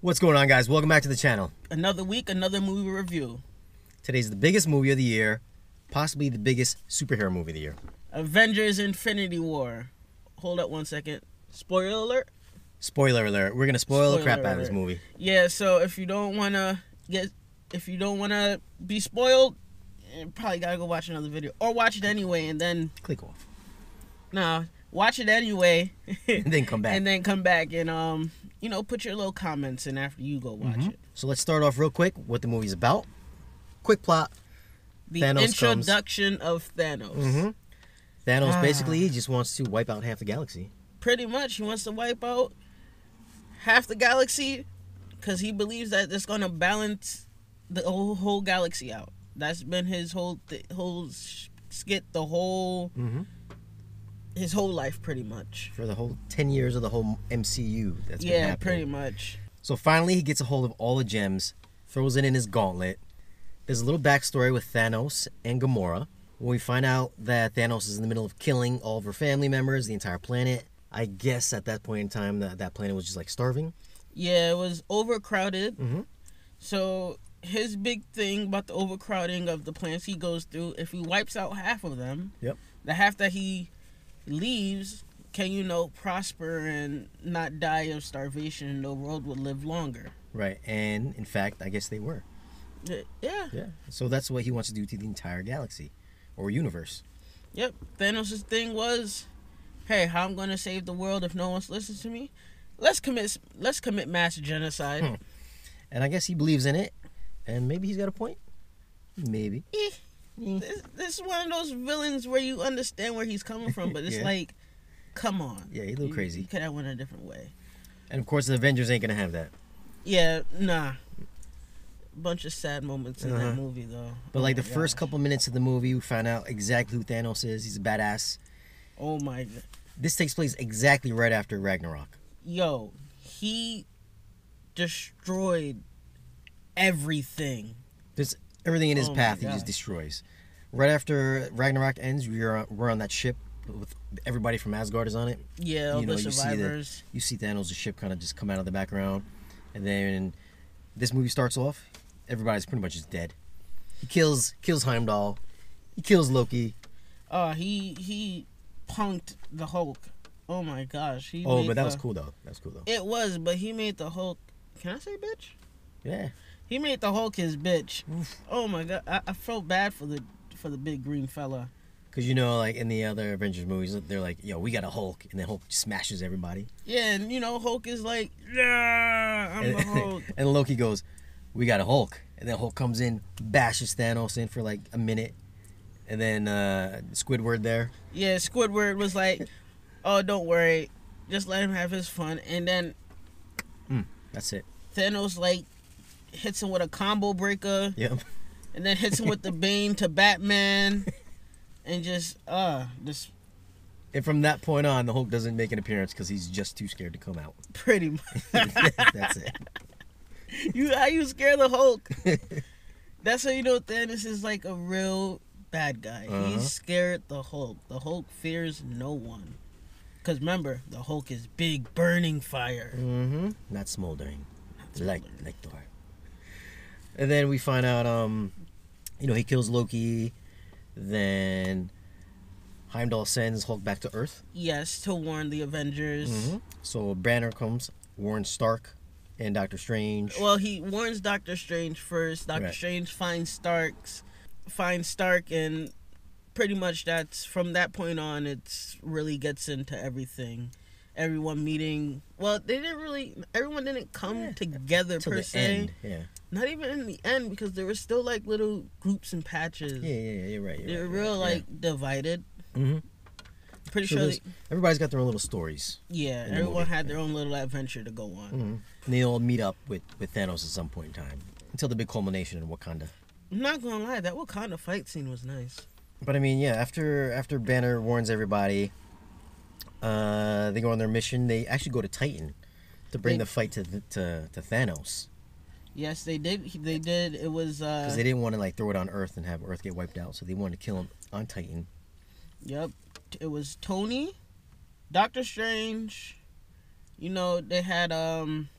What's going on, guys? Welcome back to the channel. Another week, another movie review. Today's the biggest movie of the year, possibly the biggest superhero movie of the year. Avengers Infinity War. Hold up one second. Spoiler alert? Spoiler alert. We're going to spoil the crap out of this movie. Yeah, so if you don't want to be spoiled, you probably got to go watch another video. Or watch it anyway and then... Click off. Nah, watch it anyway. And then come back. And put your little comments in after you go watch it. So let's start off real quick what the movie's about. Quick plot. The introduction of Thanos. Thanos basically he just wants to wipe out half the galaxy. Pretty much. He wants to wipe out half the galaxy because he believes that it's going to balance the whole galaxy out. That's been his whole skit, his whole life, pretty much. For the whole 10 years of the whole MCU that's been happening. Yeah, pretty much. So finally he gets a hold of all the gems, throws it in his gauntlet. There's a little backstory with Thanos and Gamora. When we find out that Thanos is in the middle of killing all of her family members, the entire planet. I guess at that point in time that planet was just like starving. Yeah, it was overcrowded. So his big thing about the overcrowding of the planets he goes through, if he wipes out half of them, the half that he leaves can, prosper and not die of starvation, and the world would live longer. Right, and in fact, I guess they were. Yeah. So that's what he wants to do to the entire galaxy or universe. Yep. Thanos' thing was, hey, how I'm going to save the world if no one listens to me? Let's commit mass genocide. And I guess he believes in it, and maybe he's got a point. Maybe. This is one of those villains where you understand where he's coming from, but it's like, come on. Yeah, he's a little crazy. You could have went a different way. And of course, the Avengers ain't going to have that. Yeah, nah. Bunch of sad moments in that movie, though. But like the first couple minutes of the movie, we find out exactly who Thanos is. He's a badass. Oh my god. This takes place exactly right after Ragnarok. Yo, he destroyed everything. There's everything in his path he just destroys. Right after Ragnarok ends, we're on that ship with everybody from Asgard is on it. Yeah, all the survivors. You see Thanos' ship kind of just come out of the background. And then this movie starts off. Everybody's pretty much just dead. He kills Heimdall. He kills Loki. He punked the Hulk. Oh my gosh. But that was cool though. It was, but he made the Hulk. Can I say bitch? Yeah. He made the Hulk his bitch. Oof. Oh my god. I felt bad for the big green fella. Because like in the other Avengers movies, they're like, yo, we got a Hulk, and then Hulk smashes everybody. Yeah, and Hulk is like, yeah, I'm the Hulk. And Loki goes, we got a Hulk. And then Hulk comes in, bashes Thanos in for like a minute. And then Squidward there. Yeah, Squidward was like, oh, don't worry. Just let him have his fun. And then... that's it. Thanos like hits him with a combo breaker. Yep. And then hits him with the Bane to Batman. And And from that point on, the Hulk doesn't make an appearance because he's just too scared to come out. Pretty much. That's it. How you scare the Hulk? That's how you know Thanos is like a real bad guy. He's scared the Hulk. The Hulk fears no one. Because remember, the Hulk is big, burning fire. Not smoldering. Like Thor. And then we find out, he kills Loki. Then Heimdall sends Hulk back to Earth. Yes, to warn the Avengers. So Banner comes, warns Stark and Doctor Strange. Well, he warns Doctor Strange first. Doctor Strange finds Stark, and pretty much that's from that point on. It's really gets into everything. Everyone meeting. Well, everyone didn't come together per se. End. Yeah. Not even in the end, because there were still like little groups and patches. Yeah, you're right. They were real divided. Pretty sure everybody's got their own little stories. Yeah, everyone had their own little adventure to go on. And they all meet up with Thanos at some point in time until the big culmination in Wakanda. I'm not gonna lie, that Wakanda fight scene was nice. But I mean, yeah, after Banner warns everybody, they go on their mission. They actually go to Titan to bring the fight to Thanos. Yes, they did. It was because they didn't want to throw it on Earth and have Earth get wiped out, so they wanted to kill him on Titan. Yep, it was Tony, Doctor Strange, You know, they had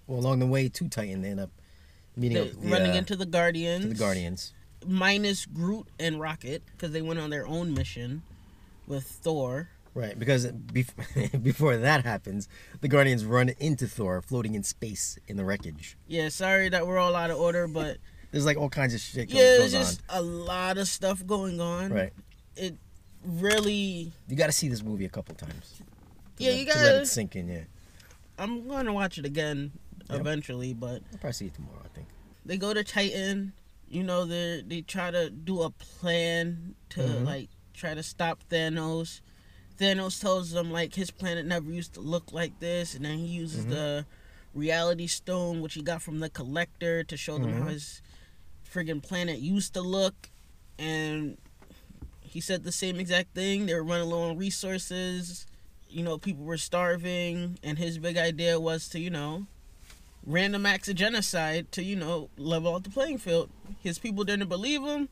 Well, along the way to Titan, they end up running into the Guardians. To the Guardians. Minus Groot and Rocket, because they went on their own mission with Thor. Right, because before that happens, the Guardians run into Thor floating in space in the wreckage. Yeah, sorry that we're all out of order, but... There's like all kinds of shit goes on. Yeah, there's just a lot of stuff going on. Right. It really... You got to see this movie a couple times. You got to let it sink in, yeah. I'm going to watch it again eventually, but... I'll probably see it tomorrow, I think. They go to Titan. You know, they try to do a plan to, try to stop Thanos. Thanos tells them, his planet never used to look like this, and then he uses the reality stone, which he got from the Collector, to show them how his friggin' planet used to look, and he said the same exact thing. They were running low on resources, people were starving, and his big idea was to, random acts of genocide to, level out the playing field. His people didn't believe him.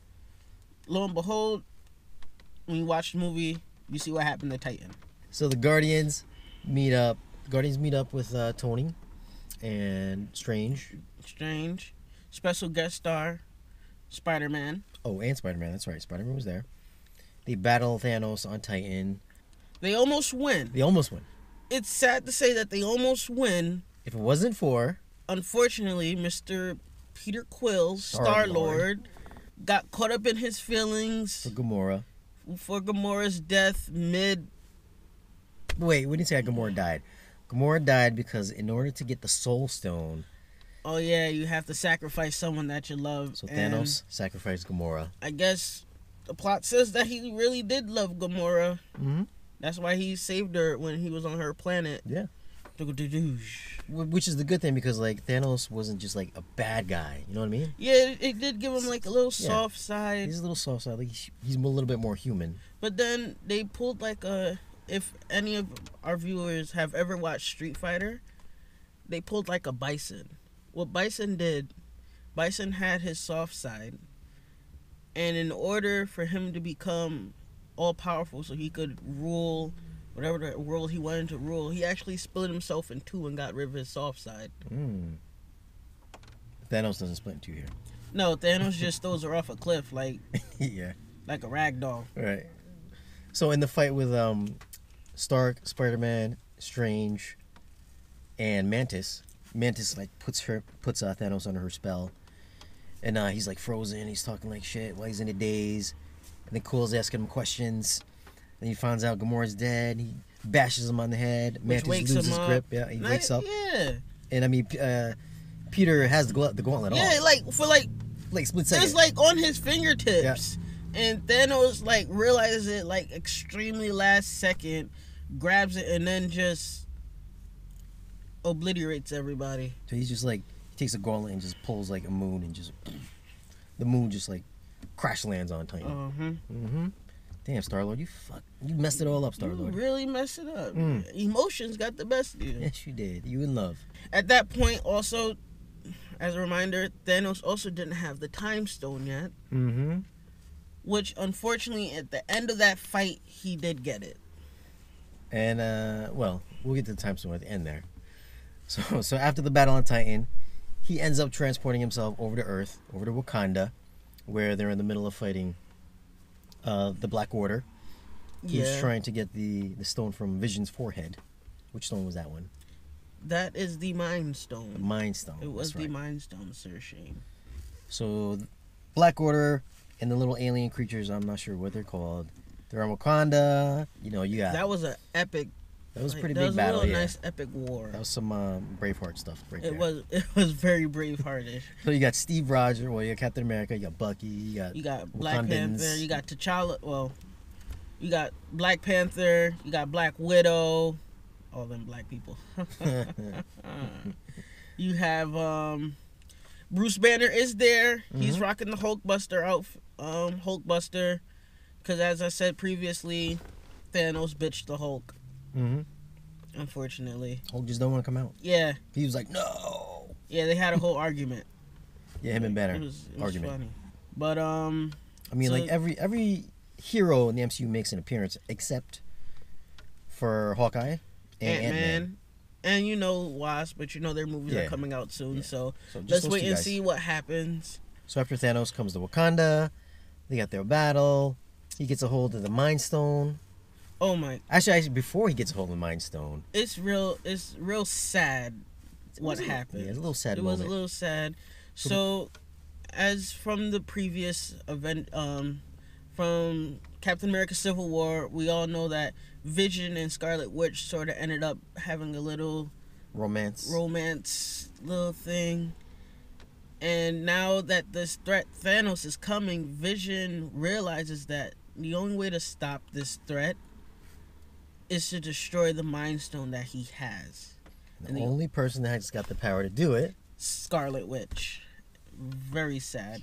Lo and behold, when you watch the movie, you see what happened to Titan. So the Guardians meet up. With Tony and Strange. Special guest star, Spider-Man. Oh, and Spider-Man. That's right. Spider-Man was there. They battle Thanos on Titan. They almost win. It's sad to say that they almost win. If it wasn't for... Unfortunately, Mr. Peter Quill, Star-Lord, got caught up in his feelings. For Gamora's death Wait, we didn't say how Gamora died. Gamora died because in order to get the Soul Stone... Oh, yeah, you have to sacrifice someone that you love. So Thanos sacrificed Gamora. I guess the plot says that he really did love Gamora. Mm-hmm. That's why he saved her when he was on her planet. Yeah. Which is the good thing, because Thanos wasn't just a bad guy. You know what I mean? Yeah, it did give him a little soft side. He's a little soft side. He's a little bit more human. But then they pulled if any of our viewers have ever watched Street Fighter, they pulled a Bison. What Bison did, Bison had his soft side, and in order for him to become all powerful, so he could rule whatever the world he wanted to rule, he actually split himself in two and got rid of his soft side. Thanos doesn't split in two here. No, Thanos just throws her off a cliff yeah, like a rag doll. Right. So in the fight with Stark, Spider-Man, Strange, and Mantis puts Thanos under her spell, and he's frozen. He's talking shit while he's in a daze, and then Quill's asking him questions. Then he finds out Gamora's dead. He bashes him on the head. Mantis loses his grip. Yeah, he wakes up. Yeah. And Peter has the gauntlet on. Yeah, for split second. It's on his fingertips. Yeah. And Thanos realizes it extremely last second, grabs it, and then just obliterates everybody. So he's just he takes a gauntlet and just pulls a moon, and just the moon just crash lands on Titan. Damn, Star-Lord, you messed it all up, Star-Lord. You really messed it up. Emotions got the best of you. Yes, you did. You in love. At that point, also, as a reminder, Thanos also didn't have the Time Stone yet. Which, unfortunately, at the end of that fight, he did get it. And, we'll get to the Time Stone at the end there. So after the battle on Titan, he ends up transporting himself over to Earth, over to Wakanda, where they're in the middle of fighting the Black Order. He was trying to get the stone from Vision's forehead. Which stone was that one? That is the Mind Stone. The Mind Stone. It was the Mind Stone, Sir Shane. So, Black Order and the little alien creatures, I'm not sure what they're called. They're on Wakanda. You got... That was an epic... That was a pretty big battle, That was a nice epic war. That was some Braveheart stuff right there. It was very Braveheartish. So you got Steve Rogers, you got Captain America, you got Bucky, you got Black Panther, you got T'Challa, you got Black Panther, you got Black Widow, all them black people. You have Bruce Banner is there. He's rocking the Hulkbuster outfit. Hulkbuster, because as I said previously, Thanos bitched the Hulk. Unfortunately, Hulk just don't want to come out. Yeah, he was like, no. Yeah, they had a whole argument. Yeah, him and Banner. It was argument. Funny. But I mean, every hero in the MCU makes an appearance except for Hawkeye and Ant-Man. And you know Wasp, but you know their movies are coming out soon, so let's wait and see what happens. So after Thanos comes to Wakanda, they got their battle. He gets a hold of the Mind Stone. Oh my! Actually, before he gets a hold of the Mind Stone, it's real sad what happened. Yeah, it's a little sad. It was a little sad. So, as from the previous event, from Captain America: Civil War, we all know that Vision and Scarlet Witch sort of ended up having a little romance little thing. And now that this threat Thanos is coming, Vision realizes that the only way to stop this threat is to destroy the Mind Stone that he has. And the only person that has got the power to do it, Scarlet Witch. Very sad.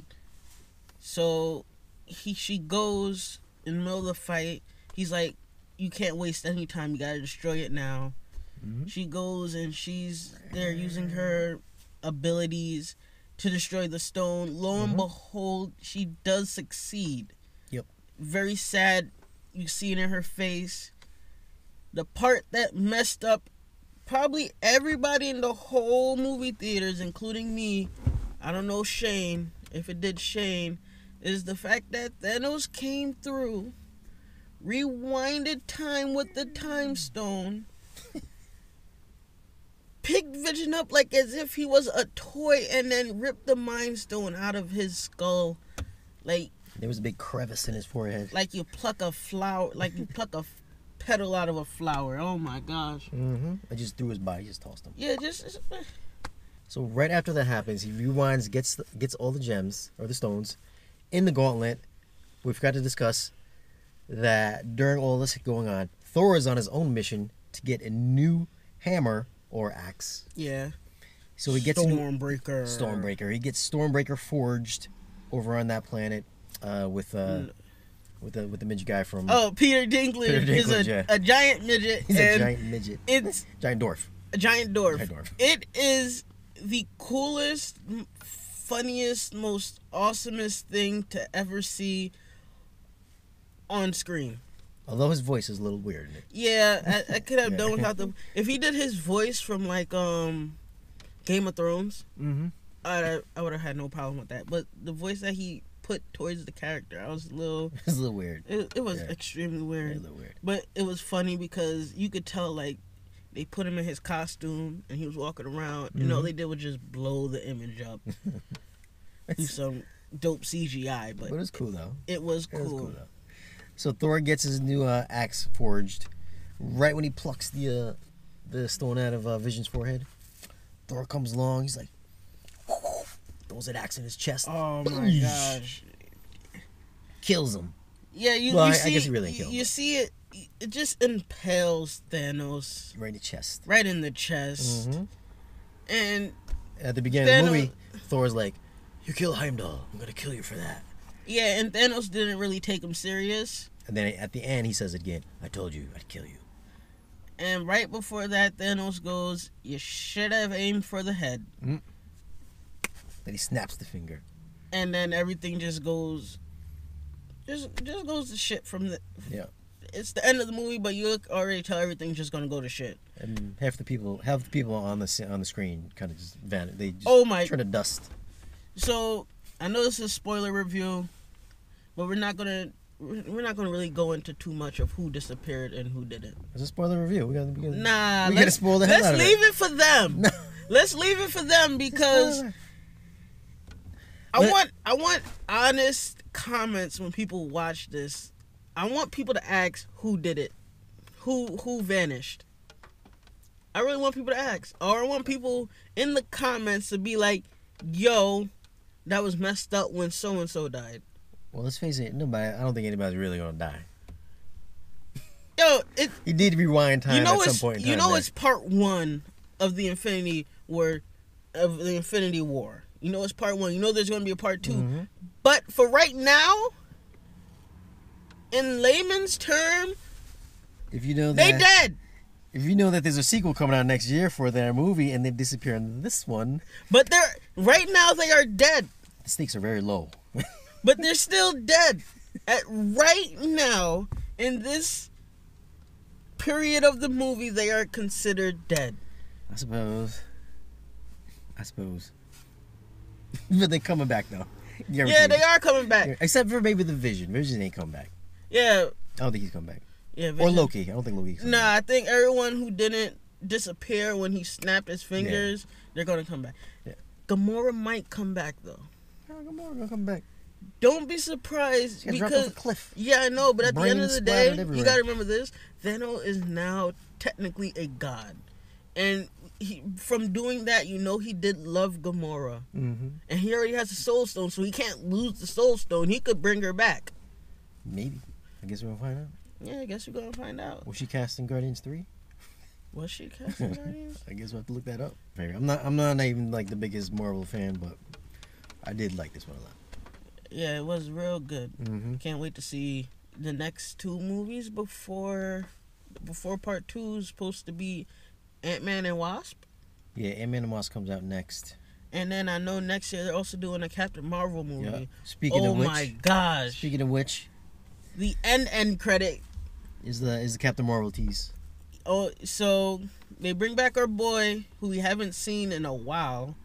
So she goes in the middle of the fight. He's like, you can't waste any time. You gotta destroy it now. Mm-hmm. She goes and she's there using her abilities to destroy the stone. Lo and behold, she does succeed. Yep. Very sad. You see it in her face. The part that messed up probably everybody in the whole movie theaters, including me, I don't know Shane, if it did Shane, is the fact that Thanos came through, rewinded time with the time stone, picked Vision up like as if he was a toy, and then ripped the Mind Stone out of his skull. Like, there was a big crevice in his forehead. Like you pluck a flower, like you pluck a petal out of a flower. Oh my gosh. I just threw his body, just tossed him. Yeah, just. So right after that happens, he rewinds, gets all the gems, or the stones, in the gauntlet. We forgot to discuss that during all this going on, Thor is on his own mission to get a new hammer or axe. Yeah. So he gets Stormbreaker. He gets Stormbreaker forged over on that planet with the midget guy from. Oh, Peter Dinklage is a giant midget. He's a giant midget. It's giant dwarf. A giant dwarf. It is the coolest, funniest, most awesomest thing to ever see on screen. Although his voice is a little weird. Yeah, I could have done without the. If he did his voice from like Game of Thrones, I would have had no problem with that. But the voice that he put towards the character, I was a little. It was a little weird. It was extremely weird. A little weird. But it was funny because you could tell like they put him in his costume and he was walking around. You know, all they did was just blow the image up. Do some dope CGI, but it was cool though. It was cool. So Thor gets his new axe forged right when he plucks the stone out of Vision's forehead. Thor comes along. He's like, throws an axe in his chest. Oh my gosh! Kills him. Yeah, I guess he really killed him. You see it. It just impales Thanos right in the chest. Right in the chest. And at the beginning of the movie, Thor's like, "You kill Heimdall. I'm gonna kill you for that." Yeah, and Thanos didn't really take him serious. And then at the end, he says it again, "I told you I'd kill you." And right before that, Thanos goes, "You should have aimed for the head." Then he snaps the finger. And then everything just goes to shit from the. Yeah. It's the end of the movie, but you already tell everything's just gonna go to shit. And half the people on the screen kind of just vanish. They just turn to dust. So I know this is a spoiler review, but we're not gonna really go into too much of who disappeared and who didn't. It's a spoiler review. We gotta spoil the hell out of it. Let's leave it for them. Let's leave it for them because I want honest comments when people watch this. I want people to ask who did it, who vanished. I really want people to ask, or I want people in the comments to be like, "Yo, that was messed up when so and so died." Well, let's face it, I don't think anybody's really gonna die. Yo, you need to rewind time at some point in time. You know, it's part 1 of the Infinity War. You know, it's part 1. You know, there's gonna be a part 2. But for right now, in layman's term, if you know they dead. If you know that there's a sequel coming out next year for their movie and they disappear in this one, but right now they are dead. The stakes are very low. But they're still dead. Right now, in this period of the movie, they are considered dead. I suppose. But they're coming back though. Yeah, they are coming back. Except for maybe the Vision. Vision ain't come back. Yeah. I don't think he's coming back. Yeah. Vision. Or Loki. I don't think Loki's coming back. I think everyone who didn't disappear when he snapped his fingers, they're gonna come back. Yeah. Gamora might come back though. Yeah, Gamora gonna come back. Don't be surprised because off a cliff. Yeah, I know, but at the end of the day, everywhere. you gotta remember this: Thanos is now technically a god, and from doing that, he did love Gamora, and he already has a Soul Stone, so he can't lose the Soul Stone. He could bring her back. Maybe. I guess we're gonna find out. Yeah, I guess we're gonna find out. Was she cast in Guardians 3? Was she cast in Guardians? I guess we'll have to look that up. I'm not even like the biggest Marvel fan, but I did like this one a lot. Yeah, it was real good. Can't wait to see the next 2 movies before part 2 is supposed to be Ant-Man and Wasp. Yeah, Ant-Man and Wasp comes out next. And then I know next year they're also doing a Captain Marvel movie. Yeah. Speaking of which, oh my gosh! Speaking of which, the end credit is the Captain Marvel tease. Oh, so they bring back our boy who we haven't seen in a while.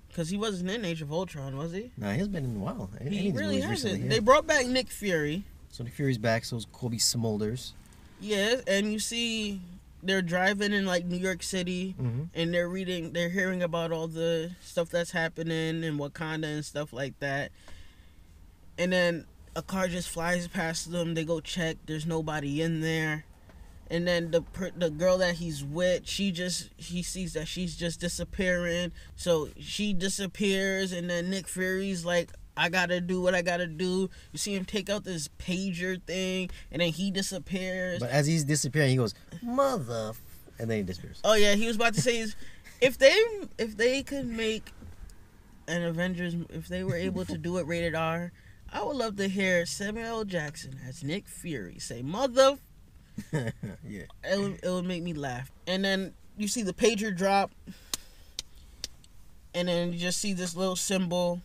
Because he wasn't in Age of Ultron, was he? Nah, he hasn't been in a while. He really hasn't. Yeah. They brought back Nick Fury. So Nick Fury's back, so is Colby Smulders. Yes, and you see they're driving in like New York City, and they're hearing about all the stuff that's happening in Wakanda and stuff like that. And then a car just flies past them. They go check. There's nobody in there. And then the girl that he's with, he sees that she's just disappearing. So she disappears, and then Nick Fury's like, I gotta do what I gotta do. You see him take out this pager thing, and then he disappears. But as he's disappearing, he goes, "Mother," and then he disappears. Oh yeah, he was about to say, if they could make an Avengers, if they were able to do it rated R, I would love to hear Samuel L. Jackson as Nick Fury say, "Mother." Yeah, it would make me laugh. And then you see the pager drop, and then you just see this little symbol,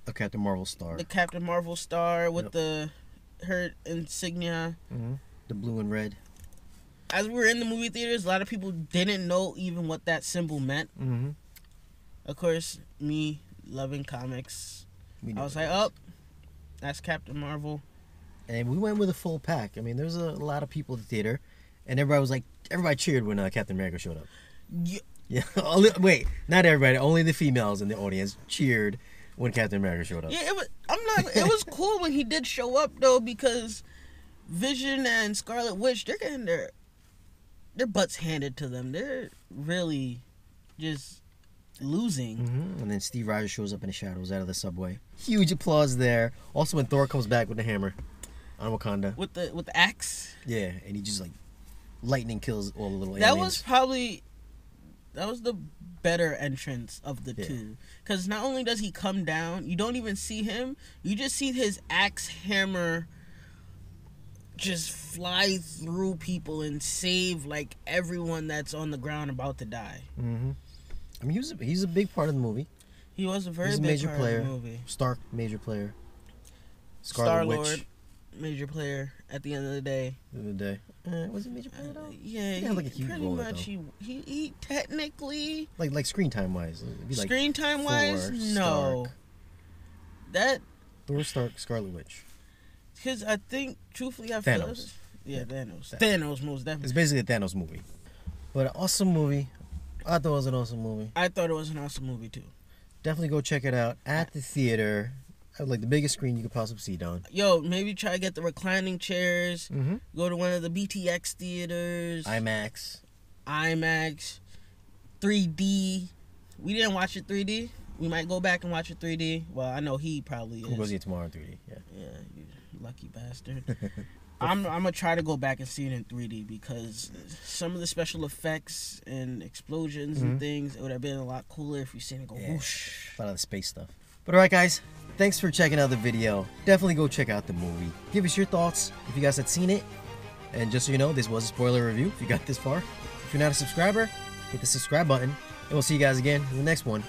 a Captain Marvel star, the Captain Marvel star with her insignia, the blue and red. As we were in the movie theaters, a lot of people didn't know even what that symbol meant. Of course, me loving comics, I was like, "Oh, that's Captain Marvel." And we went with a full pack. I mean, there was a lot of people at the theater, and everybody cheered when Captain America showed up. Yeah. Wait, not everybody. Only the females in the audience cheered when Captain America showed up. Yeah, it was cool when he did show up though, because Vision and Scarlet Witch, they're getting their butts handed to them. They're really just losing. And then Steve Rogers shows up in the shadows out of the subway. Huge applause there. Also, when Thor comes back with the hammer on Wakanda with the axe. Yeah, and he just like lightning kills all the little aliens. That was the better entrance of the two, because not only does he come down, you don't even see him. You just see his axe hammer just fly through people and save like everyone that's on the ground about to die. I mean, he's a big part of the movie. He was a very big part player. Of the movie. Stark, major player. Star-Lord, major player at the end of the day. Was he major player though? Yeah, he had like a huge role. Pretty much, he technically like screen time wise. Screen time wise, no. That Thor, Stark, Scarlet Witch. Because I think, truthfully, Thanos. Thanos most definitely. It's basically a Thanos movie, but an awesome movie. I thought it was an awesome movie. I thought it was an awesome movie too. Definitely go check it out at the theater. Like the biggest screen you could possibly see, Don. Yo, maybe try to get the reclining chairs. Go to one of the BTX theaters. IMAX. 3D. We didn't watch it 3D. We might go back and watch it 3D. Well, I know he probably is. We'll go see it tomorrow in 3D. Yeah. Yeah, you lucky bastard. I'm gonna try to go back and see it in 3D, because some of the special effects and explosions and things, it would have been a lot cooler if you seen it go whoosh. A lot of the space stuff. But alright guys, thanks for checking out the video. Definitely go check out the movie. Give us your thoughts if you guys had seen it. And just so you know, this was a spoiler review if you got this far. If you're not a subscriber, hit the subscribe button. And we'll see you guys again in the next one.